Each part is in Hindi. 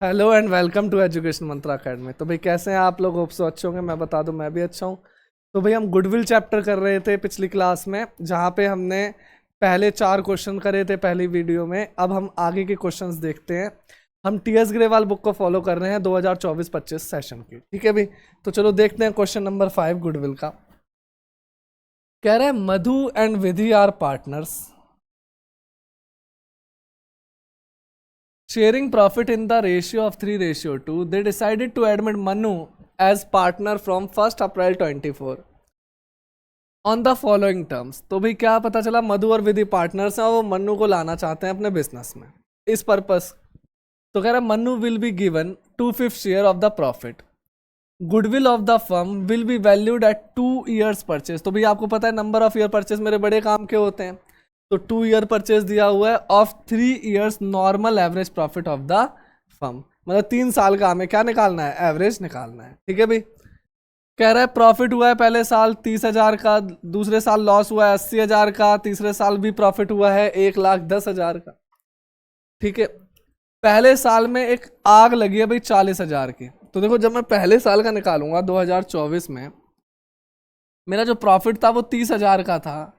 Hello and welcome to Education Mantra Academy. तो भाई कैसे हैं आप लोग? होप सो अच्छे होंगे। मैं बता दूं मैं भी अच्छा हूं। तो भाई हम गुडविल चैप्टर कर रहे थे पिछली क्लास में, जहां पे हमने पहले 4 क्वेश्चन करे थे पहली वीडियो में। अब हम आगे के क्वेश्चंस देखते हैं। हम टीएस ग्रेवाल बुक को फॉलो कर रहे हैं 2024-25 सेशन की। ठीक है भाई, तो चलो देखते हैं क्वेश्चन नंबर 5 गुडविल का। कह रहे हैं Madhu and Vidhi are partners sharing profit in the ratio of 3:2. They decided to admit Manu as partner from 1st April 24 on the following terms. तो भाई क्या पता चला, मधु और विधि पार्टनर्स हैं और वो मन्नू को लाना चाहते हैं अपने बिजनेस में इस पर्पस। तो कह रहा है Mannu will be given 2/5 share of the profit. Goodwill of the firm will be valued at 2 years purchase. तो भाई आपको पता है नंबर ऑफ ईयर परचेज मेरे बड़े काम के होते हैं। तो 2 year परचेज दिया हुआ है of 3 years normal average profit of the firm. मतलब 3 साल का हमें क्या निकालना है? एवरेज निकालना है। ठीक है भाई। कह रहा है प्रॉफिट हुआ है पहले साल 30,000 का, दूसरे साल लॉस हुआ है 80,000 का, तीसरे साल भी प्रॉफिट हुआ है 1,10,000 का। ठीक है, पहले साल में एक आग लगी है भाई 40,000 की। तो देखो जब मैं पहले साल का निकालूंगा 2024 में, मेरा जो प्रॉफिट था वो 30,000 का था,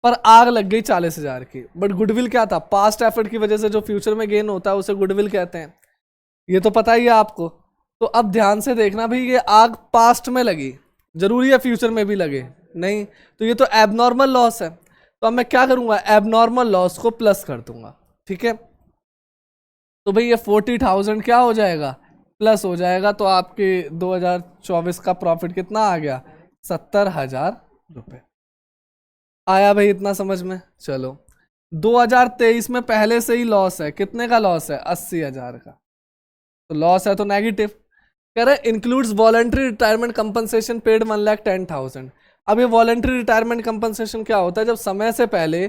पर आग लग गई 40,000 की। बट गुडविल क्या था? पास्ट एफर्ट की वजह से जो फ्यूचर में गेन होता है उसे गुडविल कहते हैं। ये तो पता ही है आपको। तो अब ध्यान से देखना भाई, ये आग पास्ट में लगी, जरूरी है फ्यूचर में भी लगे? नहीं। तो ये तो एबनॉर्मल लॉस है। तो अब मैं क्या करूंगा? एबनॉर्मल लॉस को प्लस कर दूंगा। ठीक है, तो भाई ये 40,000 क्या हो जाएगा? प्लस हो जाएगा। तो आपके 2024 का प्रॉफिट कितना आ गया? 70,000 रुपये। आया भाई इतना समझ में? चलो 2023 में पहले से ही लॉस है। कितने का लॉस है? 80,000 का। तो लॉस है तो नेगेटिव। कह रहे includes voluntary retirement compensation paid 1,10,000। अब ये वॉलंटरी रिटायरमेंट कंपनसेशन क्या होता है? जब समय से पहले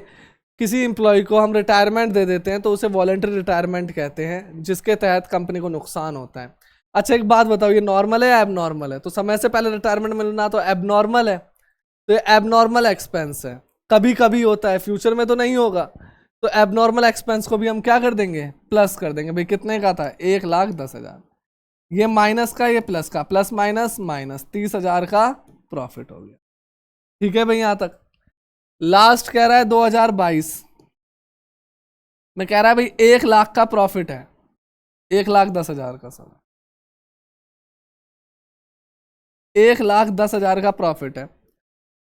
किसी एम्प्लॉय को हम रिटायरमेंट दे देते हैं तो उसे वॉलंटरी रिटायरमेंट कहते हैं, जिसके तहत कंपनी को नुकसान होता है। अच्छा एक बात बताओ, ये नॉर्मल है या एबनॉर्मल है? तो समय से पहले रिटायरमेंट मिलना तो एबनॉर्मल है। तो ये एबनॉर्मल एक्सपेंस है, कभी कभी होता है, फ्यूचर में तो नहीं होगा। तो एबनॉर्मल एक्सपेंस को भी हम क्या कर देंगे? प्लस कर देंगे। भाई कितने का था? 1,10,000। ये माइनस का, ये प्लस का, प्लस माइनस माइनस, 30,000 का प्रॉफिट हो गया। ठीक है भाई यहां तक। लास्ट कह रहा है 2022 में, कह रहा है भाई 1,00,000 का प्रॉफिट है, 1,10,000 का। सर 1,10,000 का प्रॉफिट है,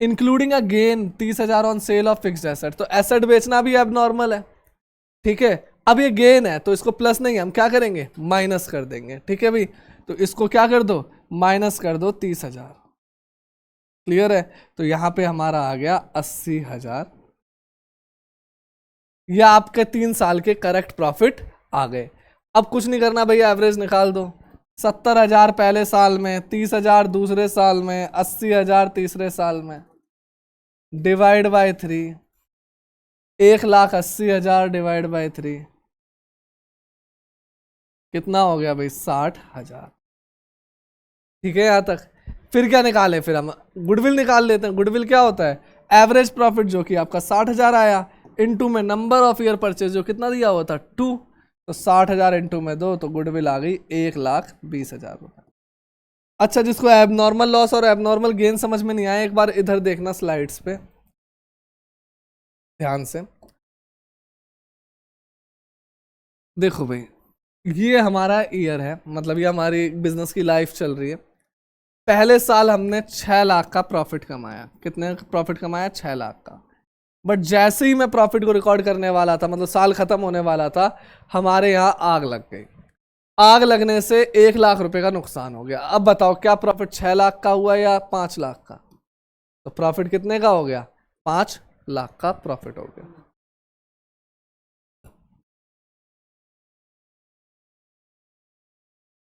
including a gain 30,000 on sale of fixed asset. तो एसेट बेचना भी एबनॉर्मल है। ठीक है, अब ये गेन है तो इसको प्लस नहीं, हम क्या करेंगे? माइनस कर देंगे। ठीक है भाई, तो इसको क्या कर दो? माइनस कर दो 30,000। क्लियर है? तो यहां पे हमारा आ गया 80,000। ये आपके 3 साल के करेक्ट प्रॉफिट आ गए। अब कुछ नहीं करना भैया, एवरेज निकाल दो। 70,000 पहले साल में, 30,000 दूसरे साल में, 80,000 तीसरे साल में, डिवाइड बाय 3। 1,80,000 डिवाइड बाय 3 कितना हो गया भाई? 60,000। ठीक है यहां तक। फिर क्या निकाले? फिर हम गुडविल निकाल लेते हैं। गुडविल क्या होता है? एवरेज प्रॉफिट जो कि आपका 60,000 आया, इनटू में नंबर ऑफ ईयर परचेज जो कितना दिया हुआ था 2। तो 60,000 इंटू में 2, तो गुडविल आ गई 1,20,000 रुपए। अच्छा, जिसको एबनॉर्मल लॉस और एबनॉर्मल गेन समझ में नहीं आया, एक बार इधर देखना स्लाइड्स पे ध्यान से। देखो भाई, ये हमारा ईयर है, मतलब ये हमारी बिजनेस की लाइफ चल रही है। पहले साल हमने 6 लाख का प्रॉफिट कमाया। कितने का प्रॉफिट कमाया? 6 लाख का। बट जैसे ही मैं प्रॉफिट को रिकॉर्ड करने वाला था, मतलब साल खत्म होने वाला था, हमारे यहाँ आग लग गई। आग लगने से 1,00,000 रुपए का नुकसान हो गया। अब बताओ क्या प्रॉफिट 6 लाख का हुआ या 5 लाख का? तो प्रॉफिट कितने का हो गया? 5 लाख का प्रॉफिट हो गया।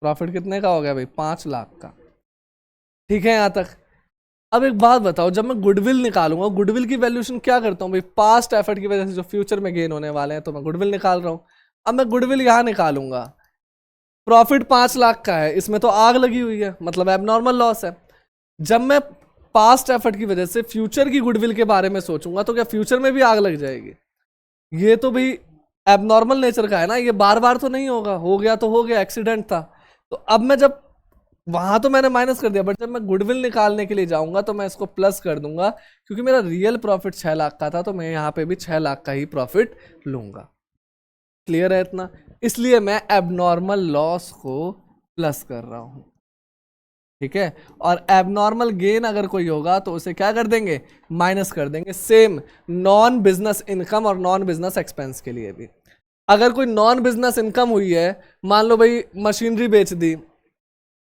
प्रॉफिट कितने का हो गया भाई? 5 लाख का। ठीक है यहां तक। अब एक बात बताओ, जब मैं गुडविल निकालूंगा, गुडविल की वैल्यूएशन क्या करता हूँ भाई? पास्ट एफर्ट की वजह से जो फ्यूचर में गेन होने वाले हैं, तो मैं गुडविल निकाल रहा हूं। अब मैं गुडविल यहां निकालूंगा, प्रॉफिट 5 लाख का है, इसमें तो आग लगी हुई है, मतलब एबनॉर्मल लॉस है। जब मैं पास्ट एफर्ट की वजह से फ्यूचर की गुडविल के बारे में सोचूंगा, तो क्या फ्यूचर में भी आग लग जाएगी? ये तो भाई एबनॉर्मल नेचर का है ना, ये बार बार तो नहीं होगा, हो गया तो हो गया, एक्सीडेंट था। तो अब मैं जब वहां तो मैंने माइनस कर दिया, बट जब मैं गुडविल निकालने के लिए जाऊंगा तो मैं इसको प्लस कर दूंगा, क्योंकि मेरा रियल प्रॉफिट 6 लाख का था, तो मैं यहाँ पे भी 6 लाख का ही प्रॉफिट लूंगा। क्लियर है इतना? इसलिए मैं एबनॉर्मल लॉस को प्लस कर रहा हूं। ठीक है, और एबनॉर्मल गेन अगर कोई होगा तो उसे क्या कर देंगे, माइनस कर देंगे। सेम नॉन बिजनेस इनकम और नॉन बिजनेस एक्सपेंस के लिए भी, अगर कोई नॉन बिजनेस इनकम हुई है, मान लो भाई मशीनरी बेच दी,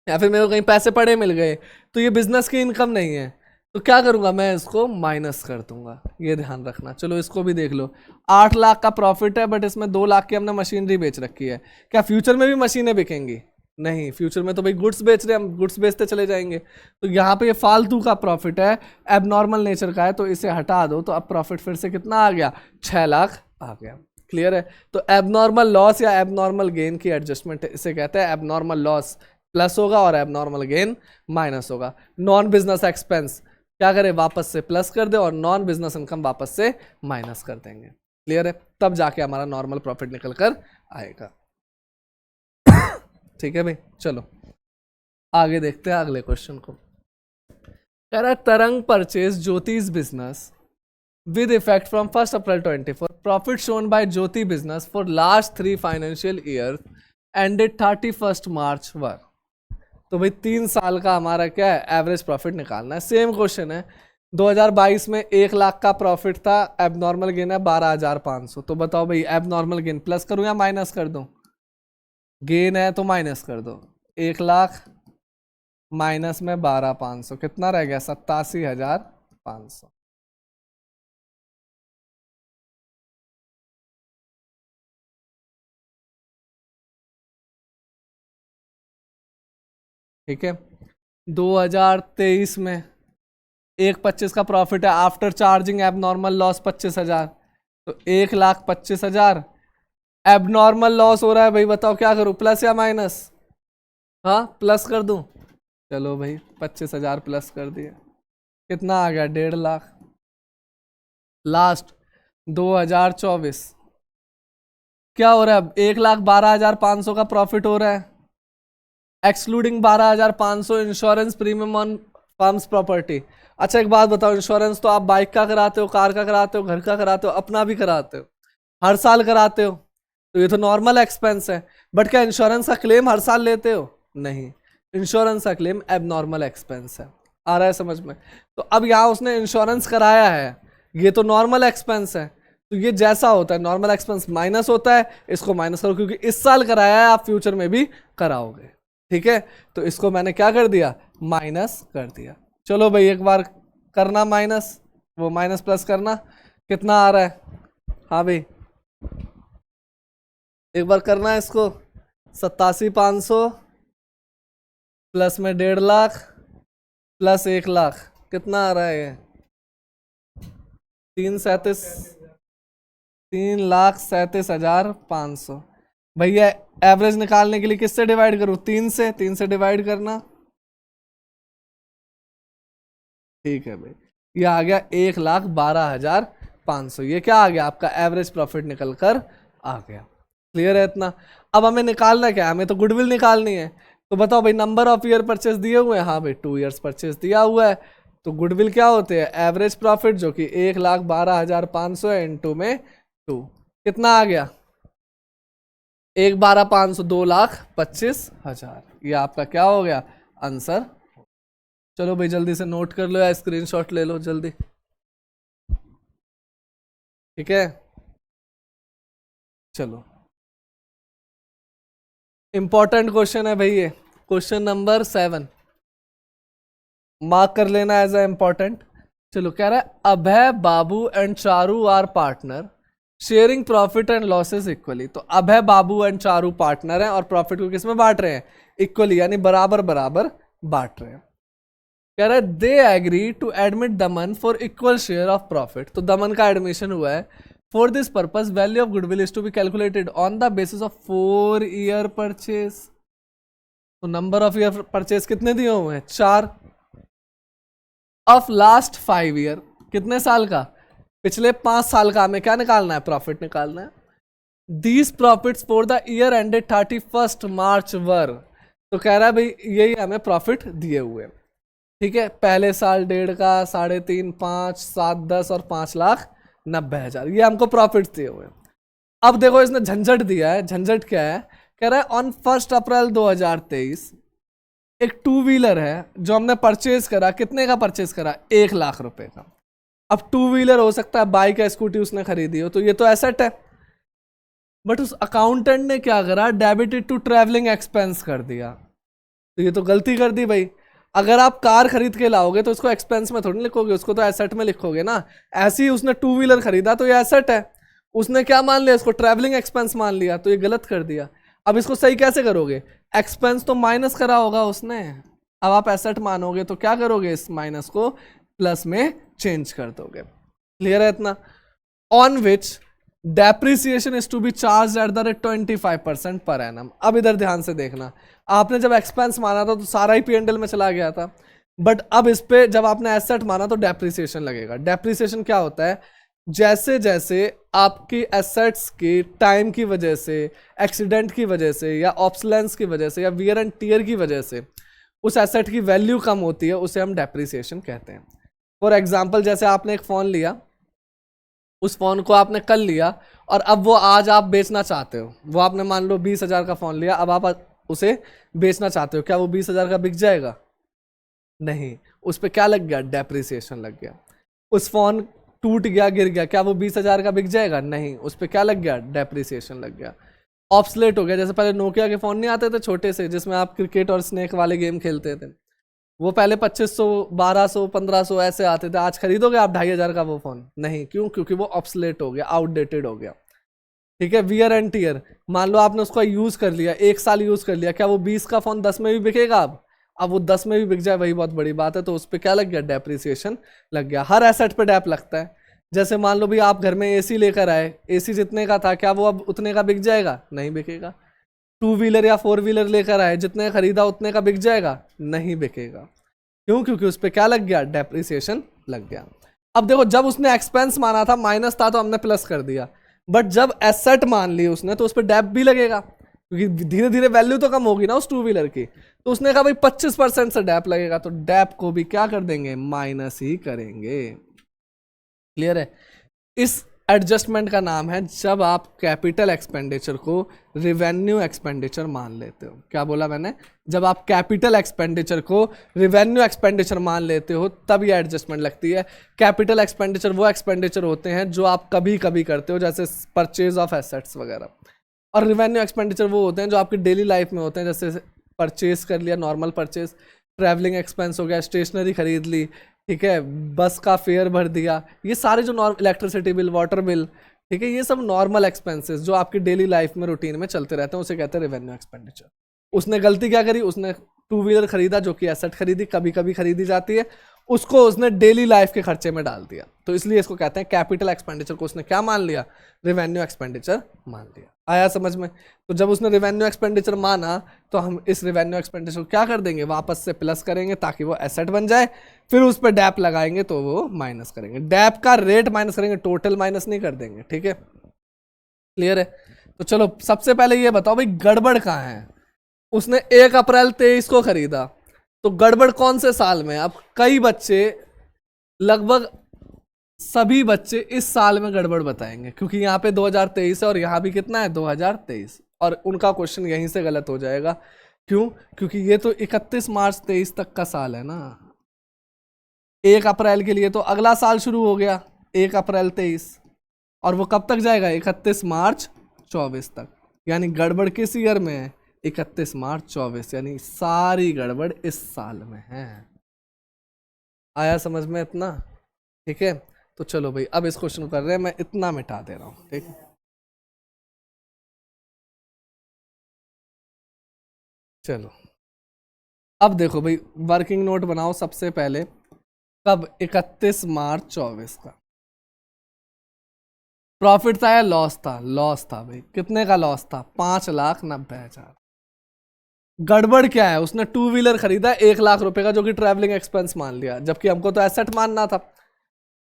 या फिर मेरे को कहीं पैसे पड़े मिल गए, तो ये बिजनेस की इनकम नहीं है, तो क्या करूंगा, मैं इसको माइनस कर दूंगा। ये ध्यान रखना। चलो इसको भी देख लो, 8 लाख का प्रॉफिट है, बट इसमें 2 लाख की हमने मशीनरी बेच रखी है। क्या फ्यूचर में भी मशीनें बिकेंगी? नहीं, फ्यूचर में तो भाई गुड्स बेच रहे हैं हम, गुड्स बेचते चले जाएंगे। तो यहाँ पे ये फालतू का प्रॉफिट है, एबनॉर्मल नेचर का है, तो इसे हटा दो, तो अब प्रॉफिट फिर से कितना आ गया, 6 लाख आ गया। क्लियर है? तो एबनॉर्मल लॉस या एबनॉर्मल गेन की एडजस्टमेंट इसे कहते हैं। एबनॉर्मल लॉस प्लस होगा और एबनॉर्मल गेन माइनस होगा। नॉन बिजनेस एक्सपेंस क्या करें, वापस से प्लस कर दे, और नॉन बिजनेस इनकम वापस से माइनस कर देंगे। क्लियर है? तब जाके हमारा नॉर्मल प्रॉफिट निकल कर आएगा। ठीक है भाई, चलो आगे देखते हैं अगले क्वेश्चन को। कह रहा है Tarang purchase Jyoti's business with effect from 1st April 24. Profit shown by Jyoti business for last 3 financial years ended 31st March वर। तो भाई 3 साल का हमारा क्या है, एवरेज प्रॉफिट निकालना है। सेम क्वेश्चन है, 2022 में 1 लाख का प्रॉफिट था, एबनॉर्मल गेन है 12,500। तो बताओ भाई एबनॉर्मल गेन प्लस करूं या माइनस कर दूं? गेन है तो माइनस कर दो। 1 लाख माइनस में 12,500 कितना रह गया, 87,500। ठीक है, 2023 में 1,25 का प्रॉफिट है, आफ्टर चार्जिंग एबनॉर्मल लॉस 25,000, तो 1,25,000 एबनॉर्मल लॉस हो रहा है। भाई बताओ क्या करूं, प्लस या माइनस? हाँ प्लस कर दूं। चलो भाई 25,000 प्लस कर दिए, कितना आ गया, 1.5 लाख। लास्ट 2024 क्या हो रहा है, अब 1,12,500 का प्रॉफिट हो रहा है, excluding 12,500 insurance premium on farms property. अच्छा एक बात बताओ, इंश्योरेंस तो आप बाइक का कराते हो, कार का कराते हो, घर का कराते हो, अपना भी कराते हो, हर साल कराते हो, तो ये तो नॉर्मल एक्सपेंस है। बट क्या इंश्योरेंस का क्लेम हर साल लेते हो? नहीं, इंश्योरेंस का क्लेम एबनॉर्मल एक्सपेंस है। आ रहा है समझ में? तो अब यहाँ उसने इंश्योरेंस कराया है, ये तो नॉर्मल एक्सपेंस है, तो ये जैसा होता है नॉर्मल एक्सपेंस माइनस होता है, इसको माइनस करो, क्योंकि इस साल कराया है, आप फ्यूचर में भी कराओगे। ठीक है, तो इसको मैंने क्या कर दिया, माइनस कर दिया। चलो भाई एक बार करना माइनस, वो माइनस प्लस करना, कितना आ रहा है? हाँ भाई एक बार करना है इसको, 87,500 प्लस में 1.5 लाख प्लस 1 लाख, कितना आ रहा है ये, 3,37,500। भैया एवरेज निकालने के लिए किससे डिवाइड करूं, 3 से डिवाइड करना। ठीक है भाई, ये आ गया 1,12,500। ये क्या आ गया, आपका एवरेज प्रॉफिट निकल कर आ गया। क्लियर है इतना? अब हमें निकालना क्या है, हमें तो गुडविल निकालनी है। तो बताओ भाई नंबर ऑफ ईयर परचेस दिए हुए हैं, हाँ भाई 2 ईयर्स परचेस दिया हुआ है, तो गुडविल क्या होते हैं, एवरेज प्रॉफिट, जो कि 1,12,500 है, इंटू में 2, कितना आ गया, 1,12,500 2,25,000। ये आपका क्या हो गया, आंसर। चलो भाई जल्दी से नोट कर लो या स्क्रीनशॉट ले लो जल्दी। ठीक है, चलो इंपॉर्टेंट क्वेश्चन है भाई ये, क्वेश्चन नंबर 7, मार्क कर लेना एज ए इंपॉर्टेंट। चलो कह रहा है Abhay Babu and Charu are partner sharing profit and losses equally. तो अभय बाबू एंड चारू पार्टनर हैं और प्रॉफिट को किसमें बांट रहे हैं, इक्वली, यानी बराबर बराबर बांट रहे हैं। कह रहा है they agree to admit Daman for equal share of profit. तो दमन का एडमिशन हुआ है। For this purpose value of goodwill is to be calculated on the basis of 4 year purchase. तो नंबर ऑफ ईयर परचेज कितने दिए हुए हैं, 4, ऑफ लास्ट 5 ईयर, कितने साल का, पिछले 5 साल का हमें क्या निकालना है, प्रॉफिट निकालना है। These profits for the year ended 31 मार्च वर, तो कह रहा है भाई यही हमें प्रॉफिट दिए हुए, ठीक है, पहले साल 1.5 का, 3.5, 5, 7, 10 और 5,90,000, ये हमको प्रॉफिट दिए हुए। अब देखो इसने झंझट दिया है, झंझट क्या है, कह रहा है ऑन 1 अप्रैल 2023 एक 2 व्हीलर है जो हमने परचेज करा, कितने का परचेज करा, 1 लाख रुपए का। अब 2 व्हीलर हो सकता है बाइक या स्कूटी उसने खरीदी हो, तो ये तो एसेट है, बट उस अकाउंटेंट ने क्या करा, डेबिटेड टू ट्रैवलिंग एक्सपेंस कर दिया, तो ये तो गलती कर दी भाई। अगर आप कार खरीद के लाओगे तो उसको एक्सपेंस में थोड़ी लिखोगे, उसको तो एसेट में लिखोगे ना। ऐसे ही उसने 2 व्हीलर खरीदा तो ये एसेट है, उसने क्या मान लिया, इसको ट्रैवलिंग एक्सपेंस मान लिया, तो ये गलत कर दिया। अब इसको सही कैसे करोगे, एक्सपेंस तो माइनस करा होगा उसने, अब आप एसेट मानोगे तो क्या करोगे, इस माइनस को प्लस में चेंज कर दोगे। क्लियर है इतना। On which depreciation is to be charge at the rate 25% पर एनम। अब इधर ध्यान से देखना, आपने जब एक्सपेंस माना था तो सारा ही पीएनएल में चला गया था, बट अब इस पे जब आपने एसेट माना तो डेप्रिसिएशन लगेगा। डेप्रिसिएशन क्या होता है, जैसे जैसे आपकी एसेट्स की टाइम की वजह से, एक्सीडेंट की वजह से, या ऑब्सलेंस की वजह से, या वियर एंड टीयर की वजह से उस एसेट की वैल्यू कम होती है, उसे हम डेप्रिसिएशन कहते हैं। फॉर एग्जाम्पल, जैसे आपने एक फ़ोन लिया, उस फ़ोन को आपने कल लिया और अब वो आज आप बेचना चाहते हो, वो आपने मान लो 20,000 का फ़ोन लिया, अब आप उसे बेचना चाहते हो, क्या वो 20,000 का बिक जाएगा, नहीं, उस पर क्या लग गया, डेप्रिसिएशन लग गया। उस फ़ोन टूट गया, गिर गया, क्या वो 20,000 का बिक जाएगा, नहीं, उस पर क्या लग गया, डेप्रिसिएशन लग गया। ऑब्सलेट हो गया, जैसे पहले नोकिया के फ़ोन नहीं आते थे छोटे से, जिसमें आप क्रिकेट और स्नेक वाले गेम खेलते थे, वो पहले 2500, 1200, 1500 ऐसे आते थे, आज खरीदोगे आप 2,500 का वो फ़ोन, नहीं, क्यों, क्योंकि वो ऑब्सलेट हो गया, आउटडेटेड हो गया। ठीक है, वियर एंड टीयर, मान लो आपने उसको यूज़ कर लिया, 1 साल यूज़ कर लिया, क्या वो 20 का फ़ोन 10 में भी बिकेगा, अब वो 10 में भी बिक जाए वही बहुत बड़ी बात है, तो उस पर क्या लग गया, डेप्रिसिएशन लग गया। हर एसेट पे डेप लगता है। जैसे मान लो भी आप घर में एसी लेकर आए, एसी जितने का था, क्या वो अब उतने का बिक जाएगा, नहीं बिकेगा। 2 व्हीलर या 4 व्हीलर लेकर आए, जितने खरीदा उतने का बिक जाएगा, नहीं बिकेगा। क्यों, क्योंकि उस पर क्या लग गया, डेप्रिसिएशन लग गया। अब देखो, जब उसने एक्सपेंस माना था माइनस था तो हमने प्लस कर दिया, बट जब एसेट मान ली उसने तो उस पर डेप भी लगेगा, क्योंकि धीरे धीरे वैल्यू तो कम होगी ना उस 2 व्हीलर की, तो उसने कहा भाई 25% से डेप लगेगा, तो डेप को भी क्या कर देंगे, माइनस ही करेंगे। क्लियर है। इस एडजस्टमेंट का नाम है जब आप कैपिटल एक्सपेंडिचर को रिवेन्यू एक्सपेंडिचर मान लेते हो। क्या बोला मैंने, जब आप कैपिटल एक्सपेंडिचर को रिवेन्यू एक्सपेंडिचर मान लेते हो तब ये एडजस्टमेंट लगती है। कैपिटल एक्सपेंडिचर वो एक्सपेंडिचर होते हैं जो आप कभी कभी करते हो, जैसे परचेज ऑफ एसेट्स वगैरह, और रिवेन्यू एक्सपेंडिचर वो होते हैं जो आपकी डेली लाइफ में होते हैं, जैसे परचेज कर लिया, नॉर्मल परचेज, ट्रैवलिंग एक्सपेंस हो गया, स्टेशनरी खरीद ली, ठीक है, बस का फेयर भर दिया, ये सारे जो इलेक्ट्रिसिटी बिल, वाटर बिल, ठीक है, ये सब नॉर्मल एक्सपेंसेस जो आपकी डेली लाइफ में रूटीन में चलते रहते हैं, उसे कहते हैं रेवेन्यू एक्सपेंडिचर। उसने गलती क्या करी, उसने 2 व्हीलर खरीदा जो कि एसेट खरीदी, कभी कभी खरीदी जाती है, उसको उसने डेली लाइफ के खर्चे में डाल दिया, तो इसलिए इसको कहते हैं कैपिटल एक्सपेंडिचर को उसने क्या मान लिया, रेवेन्यू एक्सपेंडिचर मान लिया। आया समझ में। तो जब उसने रेवेन्यू एक्सपेंडिचर माना तो हम इस रेवेन्यू एक्सपेंडिचर को क्या कर देंगे, वापस से प्लस करेंगे ताकि वो एसेट बन जाए, फिर उस पर डैप लगाएंगे तो वो माइनस करेंगे, डैप का रेट माइनस करेंगे, टोटल माइनस नहीं कर देंगे। ठीक है, क्लियर है। तो चलो सबसे पहले ये बताओ भाई गड़बड़ कहाँ है। उसने 1 अप्रैल 23 को खरीदा, तो गड़बड़ कौन से साल में। अब कई बच्चे, लगभग सभी बच्चे इस साल में गड़बड़ बताएंगे, क्योंकि यहाँ पे 2023 है और यहाँ भी कितना है 2023, और उनका क्वेश्चन यहीं से गलत हो जाएगा। क्यों, क्योंकि ये तो 31 मार्च 23 तक का साल है ना, 1 अप्रैल के लिए तो अगला साल शुरू हो गया 1 अप्रैल 23, और वो कब तक जाएगा 31 मार्च 24 तक, यानी गड़बड़ किस ईयर में है 31 मार्च 24, यानी सारी गड़बड़ इस साल में है। आया समझ में इतना। ठीक है, तो चलो भाई अब इस क्वेश्चन को कर रहे हैं, मैं इतना मिटा दे रहा हूं। ठीक, चलो अब देखो भाई, वर्किंग नोट बनाओ सबसे पहले। कब, 31 मार्च 24 का प्रॉफिट था या लॉस था, लॉस था भाई। कितने का लॉस था, 5,90,000। गड़बड़ क्या है, उसने 2 व्हीलर खरीदा 1 लाख रुपए का, जो कि ट्रैवलिंग एक्सपेंस मान लिया, जबकि हमको तो एसेट मानना था।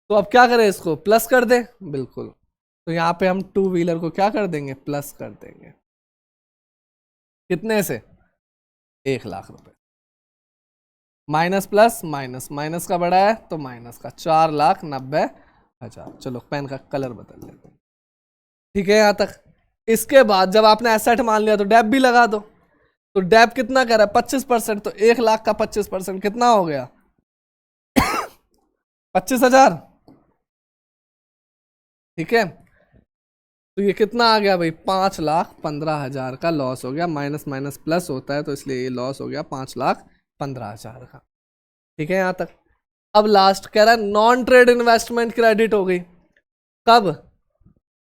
तो अब क्या करें, इसको प्लस कर दे, बिल्कुल तो यहाँ पे हम 2 व्हीलर को क्या कर देंगे, प्लस कर देंगे। कितने से, 1,00,000 रुपए। माइनस प्लस माइनस, माइनस का बड़ा है तो माइनस का, 4,90,000। चलो पेन का कलर बदल लेते हैं। ठीक है यहाँ तक। इसके बाद जब आपने एसेट मान लिया तो डेप भी लगा दो। तो डेप कितना कर रहा है, 25%। तो 1,00,000 का 25% कितना हो गया 25,000। ठीक है, तो ये कितना आ गया भाई, 5,15,000 का लॉस हो गया। माइनस माइनस प्लस होता है तो इसलिए ये लॉस हो गया 5,15,000 का। ठीक है यहाँ तक। अब लास्ट कह रहा है नॉन ट्रेड इन्वेस्टमेंट क्रेडिट हो गई। कब,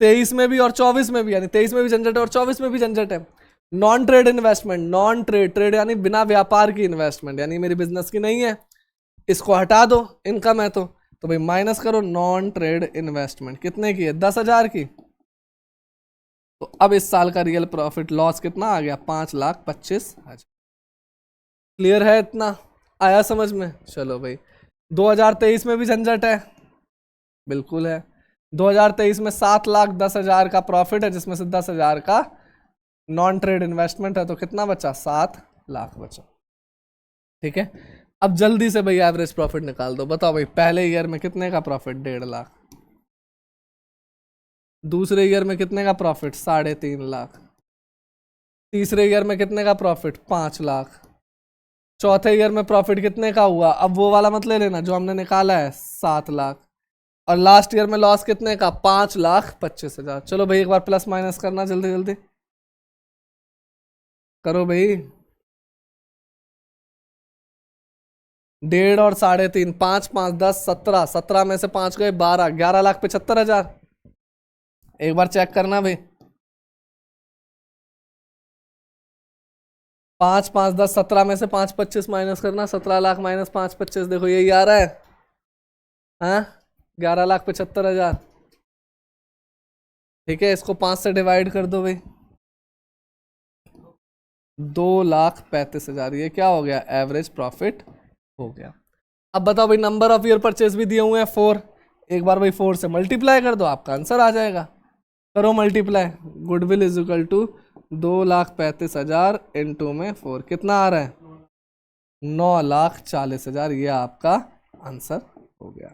23 में भी और 24 में भी, यानी 23 में भी झंझट है और 24 में भी झंझट है। Non trade investment, non trade, trade यानी बिना व्यापार की इन्वेस्टमेंट, यानी मेरी बिजनेस की नहीं है, इसको हटा दो, इनकम है तो भाई माइनस करो। नॉन ट्रेड इन्वेस्टमेंट कितने की है, 10,000 की। तो अब इस साल का रियल प्रॉफिट लॉस कितना आ गया, 5,25,000। क्लियर है, इतना आया समझ में। चलो भाई 2023 में भी झंझट है, बिल्कुल है। 2023 में 7,10,000 का प्रॉफिट है, जिसमें से 10,000 का नॉन ट्रेड इन्वेस्टमेंट है, तो कितना बचा, 7,00,000 बचा। ठीक है, अब जल्दी से भाई एवरेज प्रॉफिट निकाल दो। बताओ भाई पहले ईयर में कितने का प्रॉफिट, 1,50,000। दूसरे ईयर में कितने का प्रॉफिट, 3,50,000। तीसरे ईयर में कितने का प्रॉफिट, 5,00,000। चौथे ईयर में प्रॉफिट कितने का हुआ, अब वो वाला मत ले लेना जो हमने निकाला है, 7,00,000। और लास्ट ईयर में लॉस कितने का, 5,25,000। चलो भाई एक बार प्लस माइनस करना, जल्दी जल्दी करो भाई। 1.5 और 3.5, 5 5 10 17, 17 में से 5 गए 12, 11,75,000। एक बार चेक करना भाई, 5 5 10 17 में से 5 25 माइनस करना, 17,00,000 माइनस 5 25, देखो यही आ रहा है, हाँ 11,75,000। ठीक है, इसको 5 से डिवाइड कर दो भाई, 2,35,000। ये क्या हो गया, एवरेज प्रॉफिट हो गया। अब बताओ भाई नंबर ऑफ ईयर परचेज भी दिए हुए हैं 4, एक बार भाई 4 से मल्टीप्लाई कर दो, आपका आंसर आ जाएगा। करो multiply, goodwill is equal to 2,35,000 into में 4, कितना आ रहा है, 9,40,000। ये आपका आंसर हो गया।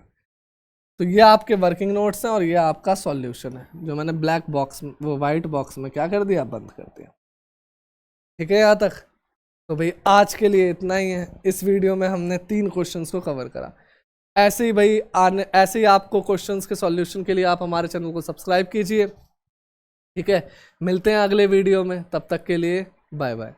तो ये आपके वर्किंग नोट्स हैं और ये आपका सॉल्यूशन है, जो मैंने ब्लैक बॉक्स, वो वाइट बॉक्स में क्या कर दिया, बंद कर दिया। ठीक है यहाँ तक। तो भाई आज के लिए इतना ही है। इस वीडियो में हमने 3 क्वेश्चंस को कवर करा। ऐसे ही भाई ऐसे ही आपको क्वेश्चंस के सॉल्यूशन के लिए आप हमारे चैनल को सब्सक्राइब कीजिए। ठीक है, मिलते हैं अगले वीडियो में, तब तक के लिए बाय बाय।